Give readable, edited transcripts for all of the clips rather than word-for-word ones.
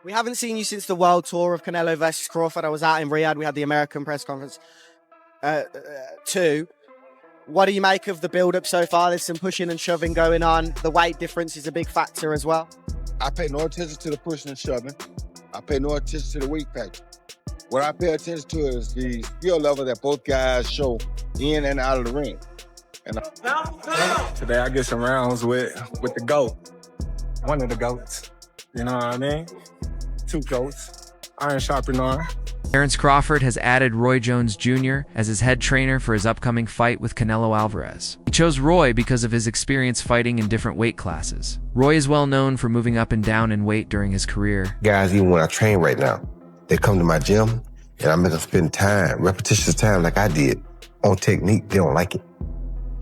We haven't seen you since the world tour of Canelo versus Crawford. I was out in Riyadh. We had the American press conference too. What do you make of the build-up so far? There's some pushing and shoving going on. The weight difference is a big factor as well. I pay no attention to the pushing and shoving. I pay no attention to the weight factor. What I pay attention to is the skill level that both guys show in and out of the ring. And today I get some rounds with the GOAT. One of the GOATs. You know what I mean? Two GOATs. Iron sharpen iron. Terence Crawford has added Roy Jones Jr. as his head trainer for his upcoming fight with Canelo Alvarez. He chose Roy because of his experience fighting in different weight classes. Roy is well known for moving up and down in weight during his career. Guys, even when I train right now, they come to my gym and I make them spend time, repetitious time like I did, on technique. They don't like it.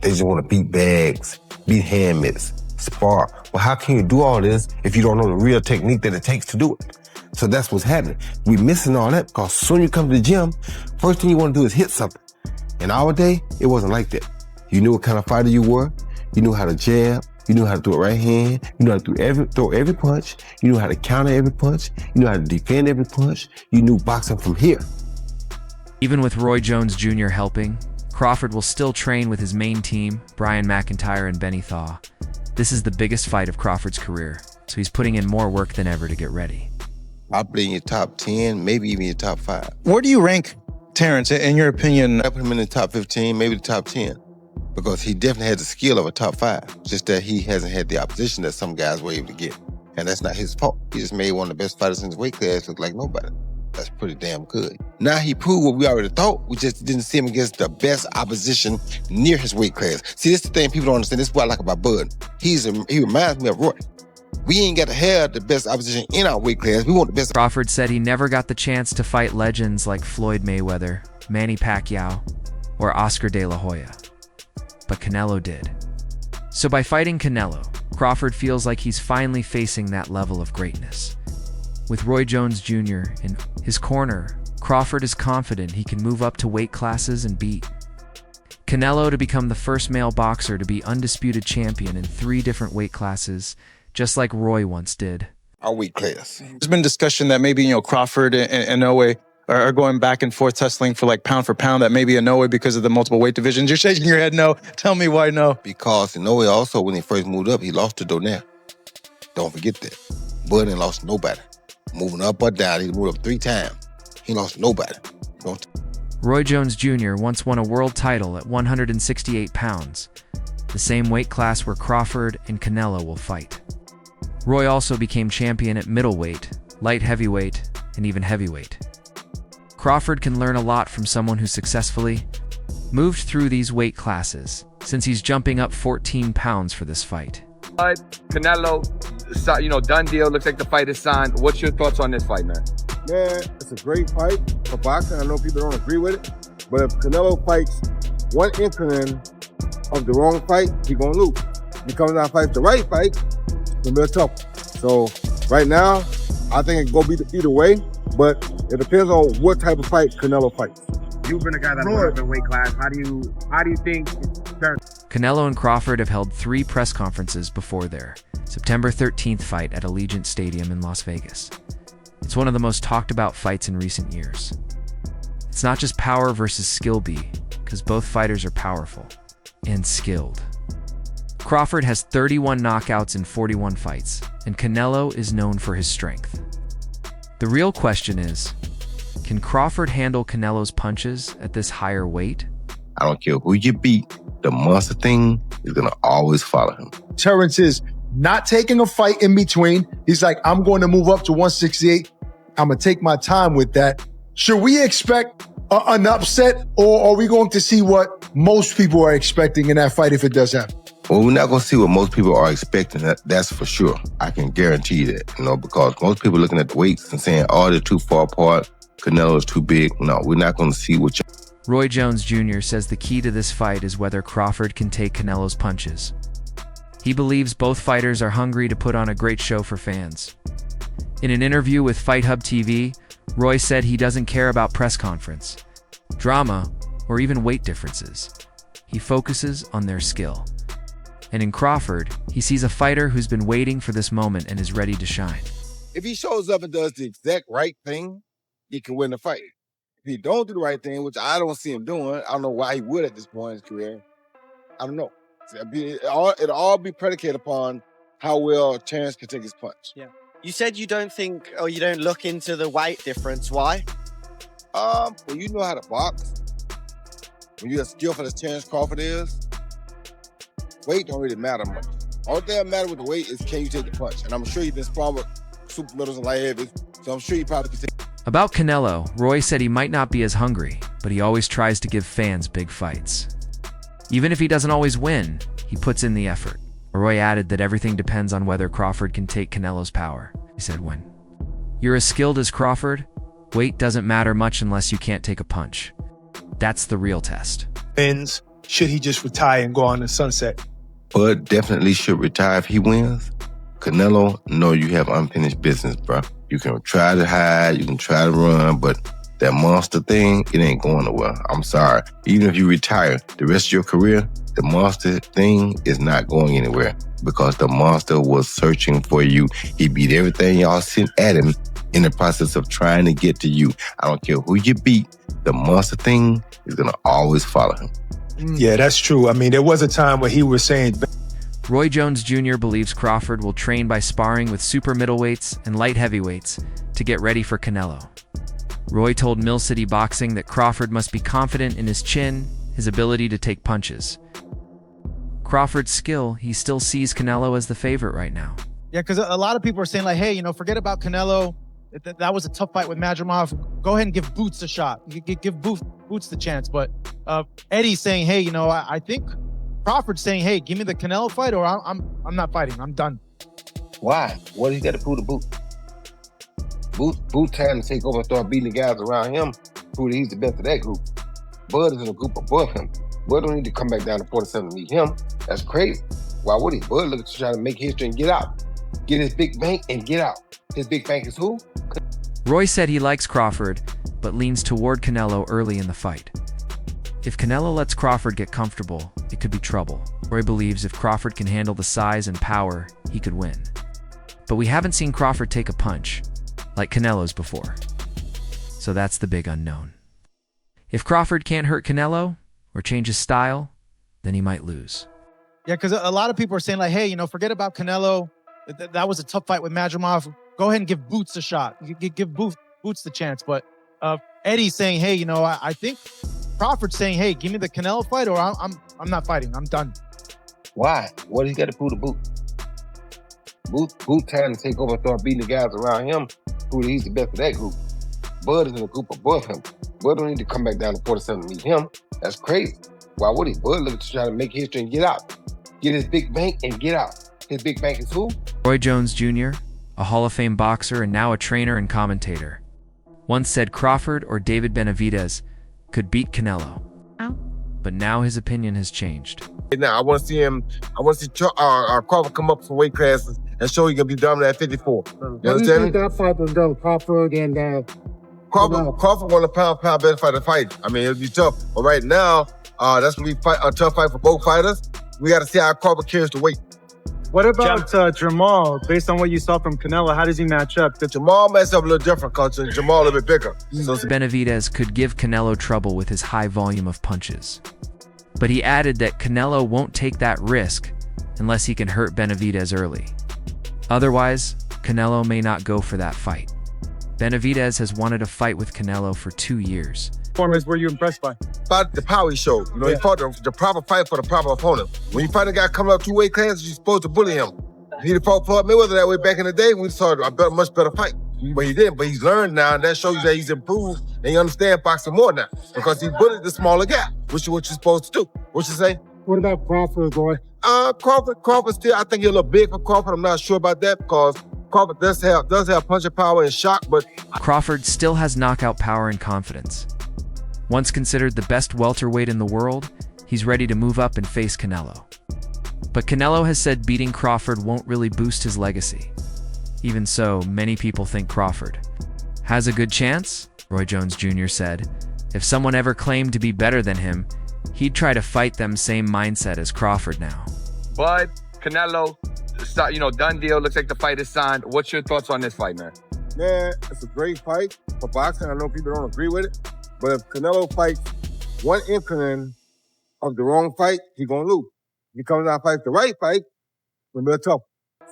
They just want to beat bags, beat hand mitts, spar. Well, how can you do all this if you don't know the real technique that it takes to do it? So that's what's happening. We're missing all that because soon you come to the gym, first thing you want to do is hit something. In our day, it wasn't like that. You knew what kind of fighter you were. You knew how to jab. You knew how to throw a right hand. You knew how to throw every punch. You knew how to counter every punch. You knew how to defend every punch. You knew boxing from here. Even with Roy Jones Jr. helping, Crawford will still train with his main team, Brian McIntyre and Benny Thaw. This is the biggest fight of Crawford's career, so he's putting in more work than ever to get ready. I'll play in your top 10, maybe even your top 5. Where do you rank Terence, in your opinion? I put him in the top 15, maybe the top 10, because he definitely has the skill of a top 5, just that he hasn't had the opposition that some guys were able to get. And that's not his fault. He just made one of the best fighters in his weight class look like nobody. That's pretty damn good. Now he proved what we already thought. We just didn't see him against the best opposition near his weight class. See, this is the thing people don't understand. This is what I like about Bud. He reminds me of Roy. We ain't got to have the best opposition in our weight class. We want the best. Crawford said he never got the chance to fight legends like Floyd Mayweather, Manny Pacquiao, or Oscar De La Hoya. But Canelo did. So by fighting Canelo, Crawford feels like he's finally facing that level of greatness. With Roy Jones Jr. in his corner, Crawford is confident he can move up to weight classes and beat Canelo to become the first male boxer to be undisputed champion in 3 different weight classes, just like Roy once did. Our weight class. There's been discussion that maybe, Crawford and Inoue are going back and forth tussling for pound for pound, that maybe Inoue, because of the multiple weight divisions. You're shaking your head no. Tell me why no. Because Inoue also, when he first moved up, he lost to Donaire. Don't forget that. Bud ain't lost nobody. Moving up or down, he moved up 3 times. He lost nobody. Roy Jones Jr. once won a world title at 168 pounds, the same weight class where Crawford and Canelo will fight. Roy also became champion at middleweight, light heavyweight, and even heavyweight. Crawford can learn a lot from someone who successfully moved through these weight classes, since he's jumping up 14 pounds for this fight. Canelo, done deal. Looks like the fight is signed. What's your thoughts on this fight, man? Man, it's a great fight for boxing. I know people don't agree with it, but if Canelo fights one inkling of the wrong fight, he's gonna lose. If he comes out and fights the right fight, it's gonna be tough. So right now, I think it go be either way, but it depends on what type of fight Canelo fights. You've been a guy that moved up in weight class. How do you think? Canelo and Crawford have held 3 press conferences before their September 13th fight at Allegiant Stadium in Las Vegas. It's one of the most talked about fights in recent years. It's not just power versus skill because both fighters are powerful and skilled. Crawford has 31 knockouts in 41 fights, and Canelo is known for his strength. The real question is, can Crawford handle Canelo's punches at this higher weight? I don't care who you beat, the monster thing is going to always follow him. Terence is not taking a fight in between. He's like, I'm going to move up to 168. I'm going to take my time with that. Should we expect an upset, or are we going to see what most people are expecting in that fight if it does happen? Well, we're not going to see what most people are expecting. That's for sure. I can guarantee you that, because most people are looking at the weights and saying, oh, they're too far apart. Canelo's too big. No, we're not going to see what you... Roy Jones Jr. says the key to this fight is whether Crawford can take Canelo's punches. He believes both fighters are hungry to put on a great show for fans. In an interview with Fight Hub TV, Roy said he doesn't care about press conference, drama, or even weight differences. He focuses on their skill. And in Crawford, he sees a fighter who's been waiting for this moment and is ready to shine. If he shows up and does the exact right thing, he can win the fight. If he don't do the right thing, which I don't see him doing, I don't know why he would at this point in his career. I don't know. It'll all be predicated upon how well Terrence can take his punch. Yeah. You said you don't think, or you don't look into the weight difference. Why? When you know how to box, when you're as skillful as Terrence Crawford is, weight don't really matter much. All thing that matters with the weight is can you take the punch? And I'm sure you've been sparring with super middles and light heavies, so I'm sure you probably can take. About Canelo, Roy said he might not be as hungry, but he always tries to give fans big fights. Even if he doesn't always win, he puts in the effort. Roy added that everything depends on whether Crawford can take Canelo's power. He said, when you're as skilled as Crawford, weight doesn't matter much unless you can't take a punch. That's the real test. Wins, should he just retire and go on the sunset? Bud definitely should retire if he wins. Canelo, no, you have unfinished business, bro. You can try to hide, you can try to run, but that monster thing, it ain't going nowhere. I'm sorry. Even if you retire, the rest of your career, the monster thing is not going anywhere because the monster was searching for you. He beat everything y'all sent at him in the process of trying to get to you. I don't care who you beat, the monster thing is going to always follow him. Yeah, that's true. I mean, there was a time where he was saying... Roy Jones Jr. believes Crawford will train by sparring with super middleweights and light heavyweights to get ready for Canelo. Roy told Mill City Boxing that Crawford must be confident in his chin, his ability to take punches. Crawford's skill, he still sees Canelo as the favorite right now. Yeah, because a lot of people are saying, like, hey, forget about Canelo. That was a tough fight with Madrimov. Go ahead and give Boots a shot. Give Boots the chance. But Eddie's saying, hey, I think Crawford's saying, hey, give me the Canelo fight or I'm not fighting. I'm done. Why? What does he got to prove to Boot? Boot trying to take over and start beating the guys around him, prove that he's the best of that group. Bud is in a group above him. Bud don't need to come back down to 47 to meet him. That's crazy. Why would he? Bud looking to try to make history and get out. Get his big bank and get out. His big bank is who? Roy said he likes Crawford, but leans toward Canelo early in the fight. If Canelo lets Crawford get comfortable, it could be trouble. Roy believes if Crawford can handle the size and power, he could win. But we haven't seen Crawford take a punch, like Canelo's before. So that's the big unknown. If Crawford can't hurt Canelo, or change his style, then he might lose. Yeah, because a lot of people are saying, like, hey, forget about Canelo. That was a tough fight with Madrimov. Go ahead and give Boots a shot. Give Boots the chance. But Eddie's saying, hey, I think Crawford's saying, hey, give me the Canelo fight or I'm not fighting. I'm done. Why? What does he got to prove to Boot? Boot trying to take over and start beating the guys around him, prove that he's the best of that group. Bud is in a group above him. Bud don't need to come back down to 47 to meet him. That's crazy. Why would he? Bud looking to try to make history and get out. Get his big bank and get out. His big bank is who? Roy Jones Jr., a Hall of Fame boxer and now a trainer and commentator, once said Crawford or David Benavidez could beat Canelo. But now his opinion has changed. Now, I want to see Crawford come up for weight classes and show he can be dominant at 54. You understand me? That fight was done, Crawford and Crawford won a pound better fight to fight. I mean, it'll be tough. But right now, that's going to be a tough fight for both fighters. We got to see how Crawford carries the weight. What about Jamal? Based on what you saw from Canelo, how does he match up? Jamal matches up a little different because Jamal a little bit bigger. So Benavidez could give Canelo trouble with his high volume of punches. But he added that Canelo won't take that risk unless he can hurt Benavidez early. Otherwise, Canelo may not go for that fight. Benavidez has wanted a fight with Canelo for 2 years. Performance were you impressed by? About the power he showed. He fought the proper fight for the proper opponent. When you fight a guy coming up 2 weight classes, you're supposed to bully him. He fought Floyd Mayweather that way back in the day. We saw a much better fight. But he didn't. But he's learned now, and that shows you that he's improved and he understands boxing more now because he bullied the smaller guy, which is what you're supposed to do. What you say? What about Crawford, boy? Crawford still, I think he's a little big for Crawford. I'm not sure about that because Crawford does have punching power and shock, but Crawford still has knockout power and confidence. Once considered the best welterweight in the world, he's ready to move up and face Canelo. But Canelo has said beating Crawford won't really boost his legacy. Even so, many people think Crawford has a good chance, Roy Jones Jr. said. If someone ever claimed to be better than him, he'd try to fight them same mindset as Crawford now. Bud, Canelo, done deal. Looks like the fight is signed. What's your thoughts on this fight, man? Man, it's a great fight for boxing. I know people don't agree with it, but if Canelo fights one inkling of the wrong fight, he's gonna lose. If he comes out and fights the right fight, it's gonna be tough.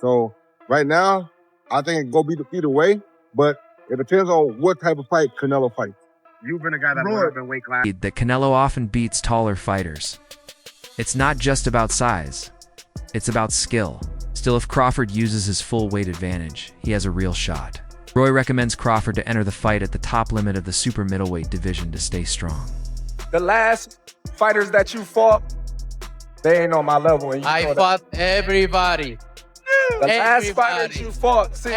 So right now, I think it go either way, but it depends on what type of fight Canelo fights. You've been a guy that moved up in weight class. That Canelo often beats taller fighters. It's not just about size, it's about skill. Still, if Crawford uses his full weight advantage, he has a real shot. Roy recommends Crawford to enter the fight at the top limit of the super middleweight division to stay strong. The last fighters that you fought, they ain't on my level. And I fought everybody. The last fight that you fought since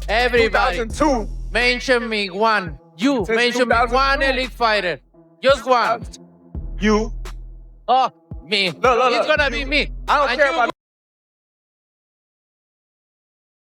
Everybody. 2002. Mention me one. You mention me one elite fighter. Just one. You. Oh, me. Look. It's gonna be me. I don't care about